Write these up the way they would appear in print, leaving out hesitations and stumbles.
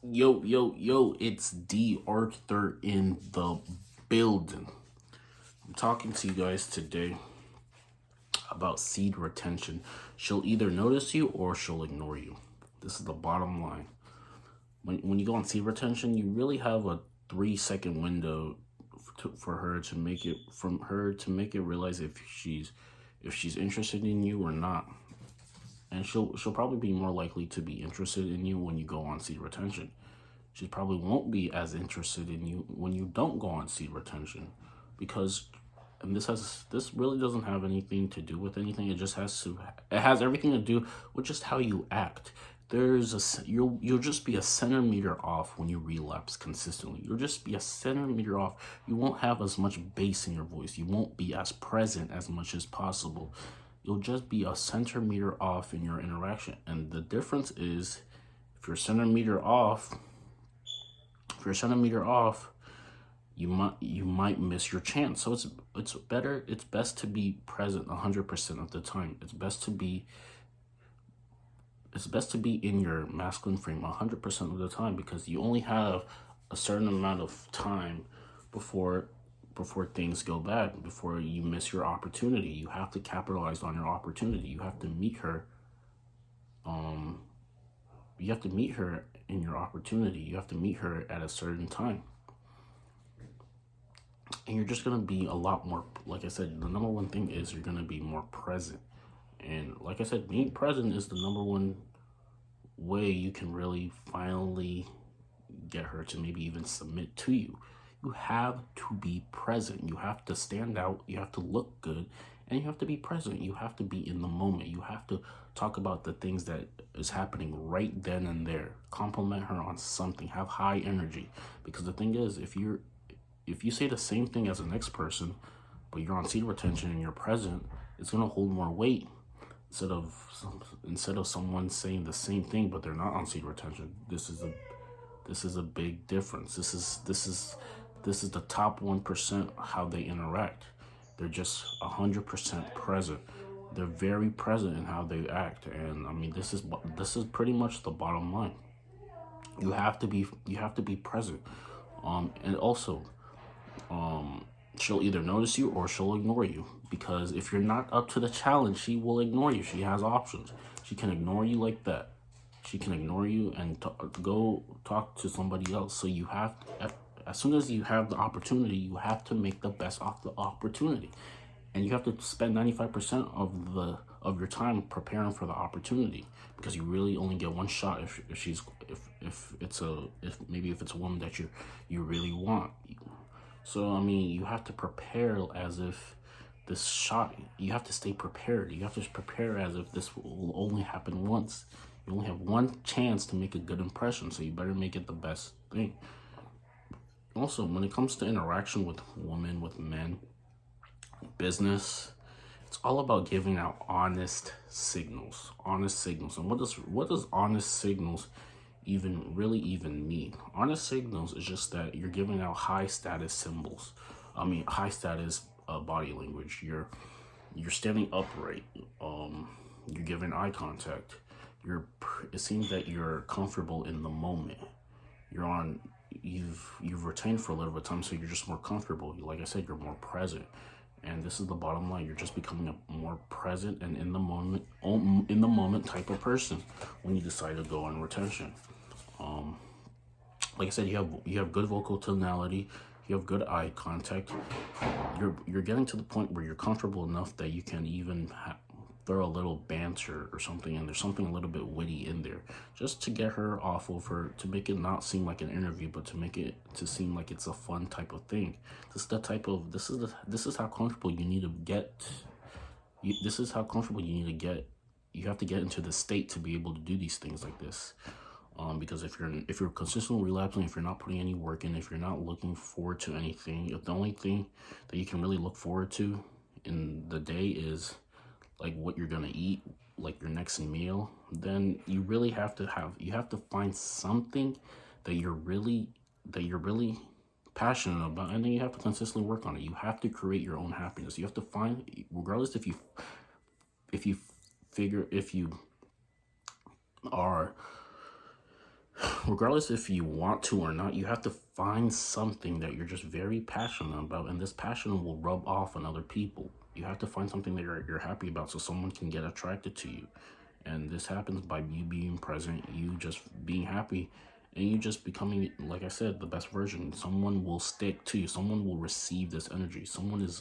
Yo, it's D.Arthur in the building. I'm talking to you guys today about seed retention. She'll either notice you or she'll ignore you. This is the bottom line. When you go on seed retention, you really have a 3 second window for her to make it realize if she's interested in you or not. And she'll probably be more likely to be interested in you when you go on seed retention. She probably won't be as interested in you when you don't go on seed retention, because and this really doesn't have anything to do with anything. It has everything to do with just how you act. You'll just be a centimeter off when you relapse consistently. You'll just be a centimeter off. You won't have as much bass in your voice. You won't be as present as much as possible. You'll just be a centimeter off in your interaction. And the difference is, if you're a centimeter off, you might miss your chance. So it's best to be present 100% of the time. It's best to be in your masculine frame 100% of the time, because you only have a certain amount of time before things go bad, before you miss your opportunity. You have to capitalize on your opportunity. You have to meet her. You have to meet her in your opportunity. You have to meet her at a certain time. And you're just going to be a lot more, like I said, the number one thing is you're going to be more present. And like I said, being present is the number one way you can really finally get her to maybe even submit to you. You have to be present. You have to stand out. You have to look good. And you have to be present. You have to be in the moment. You have to talk about the things that is happening right then and there. Compliment her on something. Have high energy. Because the thing is, if you say the same thing as the next person, but you're on seed retention and you're present, it's gonna hold more weight instead of someone saying the same thing but they're not on seed retention. This is a big difference. This is the top 1% how they interact. They're just 100% present. They're very present in how they act, and I mean this is pretty much the bottom line. You have to be present, and also she'll either notice you or she'll ignore you. Because if you're not up to the challenge, she will ignore you. She has options. She can ignore you like that. She can ignore you and go talk to somebody else. So you have, as soon as you have the opportunity, you have to make the best of the opportunity, and you have to spend 95% of your time preparing for the opportunity, because you really only get one shot if it's a woman that you really want. So, I mean, you have to prepare as if this shot, you have to stay prepared. You have to prepare as if this will only happen once. You only have one chance to make a good impression, so you better make it the best thing. Also, when it comes to interaction with women, with men, business, it's all about giving out honest signals. Honest signals. And what does honest signals even mean? Honest signals is just that you're giving out high status symbols. High status body language. You're standing upright. You're giving eye contact. It seems that you're comfortable in the moment. You've retained for a little bit of time, so you're just more comfortable. Like I said, you're more present. And this is the bottom line. You're just becoming a more present and in the moment type of person when you decide to go on retention. Like I said, you have good vocal tonality. You have good eye contact. You're getting to the point where you're comfortable enough that you can even throw a little banter or something, and there's something a little bit witty in there, just to get her off of her, to make it not seem like an interview, but to make it to seem like it's a fun type of thing. This is how comfortable you need to get. This is how comfortable you need to get. You have to get into the state to be able to do these things like this. Because if you're consistently relapsing, if you're not putting any work in, if you're not looking forward to anything, if the only thing that you can really look forward to in the day is like what you're gonna eat, like your next meal, then you really have to find something that you're really passionate about, and then you have to consistently work on it. You have to create your own happiness. You have to find, regardless if you are regardless if you want to or not, you have to find something that you're just very passionate about, and this passion will rub off on other people. You have to find something that you're happy about so someone can get attracted to you. And this happens by you being present, you just being happy, and you just becoming, like I said, the best version. Someone will stick to you. Someone will receive this energy.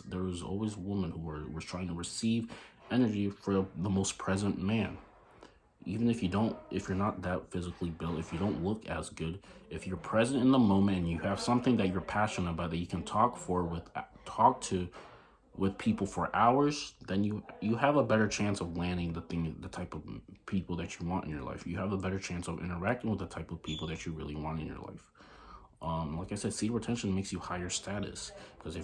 There is always a woman who was trying to receive energy for the most present man. Even if you're not that physically built, if you don't look as good, if you're present in the moment and you have something that you're passionate about that you can talk to with people for hours, then you have a better chance of landing the type of people that you want in your life. You have a better chance of interacting with the type of people that you really want in your life. Like I said, seed retention makes you higher status, because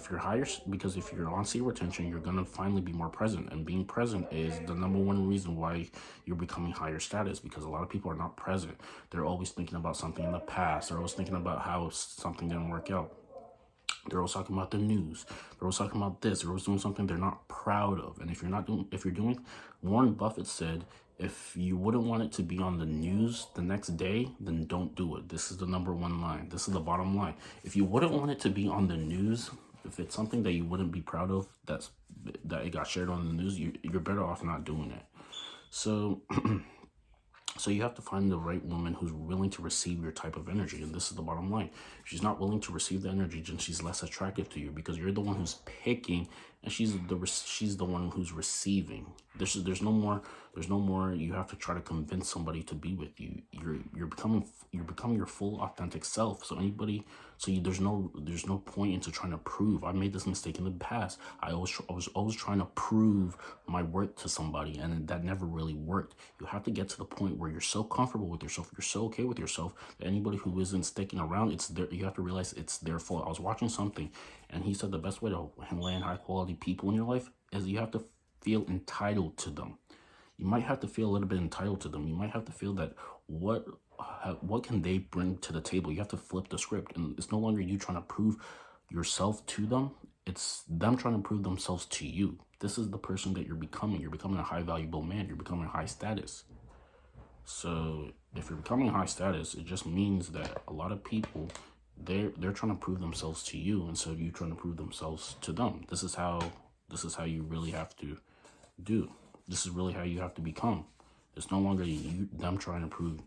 if you're on seed retention, you're gonna finally be more present, and being present is the number one reason why you're becoming higher status. Because a lot of people are not present; they're always thinking about something in the past. They're always thinking about how something didn't work out. They're always talking about the news. They're always talking about this. They're always doing something they're not proud of. And if you're doing, Warren Buffett said, if you wouldn't want it to be on the news the next day, then don't do it. This is the number one line. This is the bottom line. If you wouldn't want it to be on the news, if it's something that you wouldn't be proud of, that it got shared on the news, you're better off not doing it. So So you have to find the right woman who's willing to receive your type of energy. And this is the bottom line. If she's not willing to receive the energy, then she's less attractive to you, because you're the one who's picking and she's the one who's receiving. There's no more you have to try to convince somebody to be with you. You're becoming your full authentic self. There's no point into trying to prove. I made this mistake in the past. I was always trying to prove my worth to somebody, and that never really worked. You have to get to the point where you're so comfortable with yourself, you're so okay with yourself, that anybody who isn't sticking around, you have to realize it's their fault. I was watching something, and he said the best way to land high quality people in your life is you have to feel entitled to them. You might have to feel a little bit entitled to them. You might have to feel that what can they bring to the table. You have to flip the script, and it's no longer you trying to prove yourself to them. It's them trying to prove themselves to you. This is the person that you're becoming. You're becoming a high valuable man. You're becoming high status. So if you're becoming high status, it just means that a lot of people, they're trying to prove themselves to you instead of you trying to prove themselves to them. This is how you really have to do. This is really how you have to become. It's no longer them trying to prove.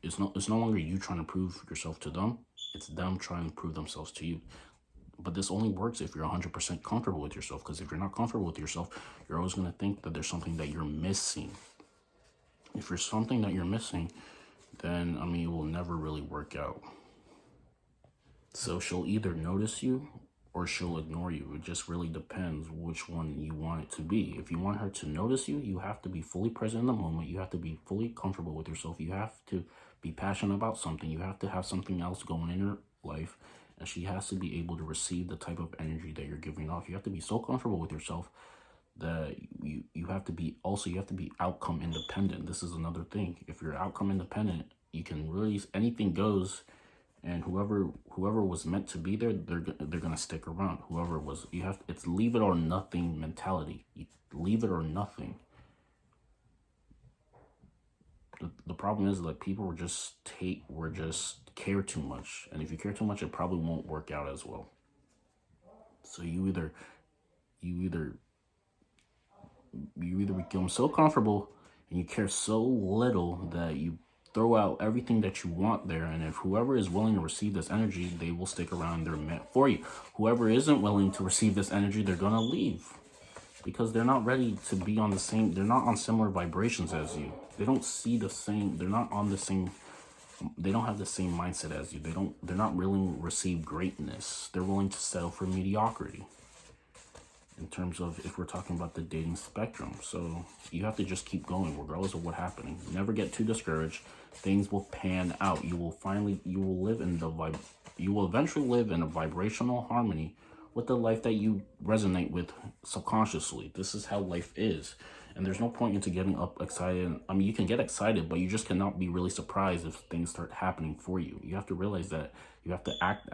It's no longer you trying to prove yourself to them. It's them trying to prove themselves to you. But this only works if you're 100% comfortable with yourself. Because if you're not comfortable with yourself, you're always going to think that there's something that you're missing. If there's something that you're missing, then it will never really work out. So she'll either notice you or she'll ignore you. It just really depends which one you want it to be. If you want her to notice you, you have to be fully present in the moment. You have to be fully comfortable with yourself. You have to be passionate about something. You have to have something else going in your life. And she has to be able to receive the type of energy that you're giving off. You have to be so comfortable with yourself that you have to be outcome independent. This is another thing. If you're outcome independent, you can really, anything goes. And whoever was meant to be there, they're gonna stick around. It's leave it or nothing mentality. Leave it or nothing. The problem is that people just care too much, and if you care too much, it probably won't work out as well. So you either become so comfortable and you care so little that you throw out everything that you want there, and if whoever is willing to receive this energy, they will stick around. They're meant for you. Whoever isn't willing to receive this energy, they're gonna leave, because they're not ready to be on the same. They're not on similar vibrations as you. They don't see the same. They're not on the same. They don't have the same mindset as you. They're not willing to receive greatness. They're willing to settle for mediocrity. In terms of if we're talking about the dating spectrum. So you have to just keep going regardless of what's happening. Never get too discouraged. Things will pan out. You will eventually live in a vibrational harmony with the life that you resonate with subconsciously. This is how life is. And there's no point into getting up excited. You can get excited, but you just cannot be really surprised if things start happening for you. You have to realize that you have to act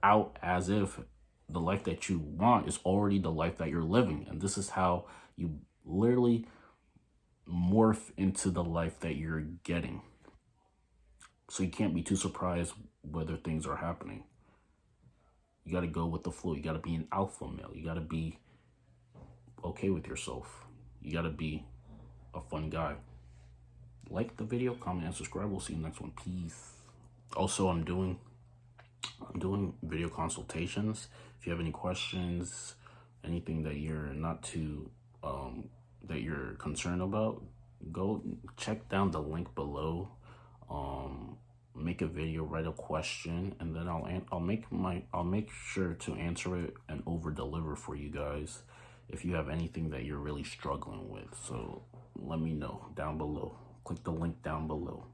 out as if the life that you want is already the life that you're living. And this is how you literally morph into the life that you're getting. So you can't be too surprised whether things are happening. You got to go with the flow. You got to be an alpha male. You got to be okay with yourself. You got to be a fun guy. Like the video, comment, and subscribe. We'll see you next one. Peace. Also, I'm doing video consultations. If you have any questions, anything that you're not too that you're concerned about, go check down the link below. Make a video, write a question, and then I'll make sure to answer it and over deliver for you guys if you have anything that you're really struggling with. So let me know down below. Click the link down below.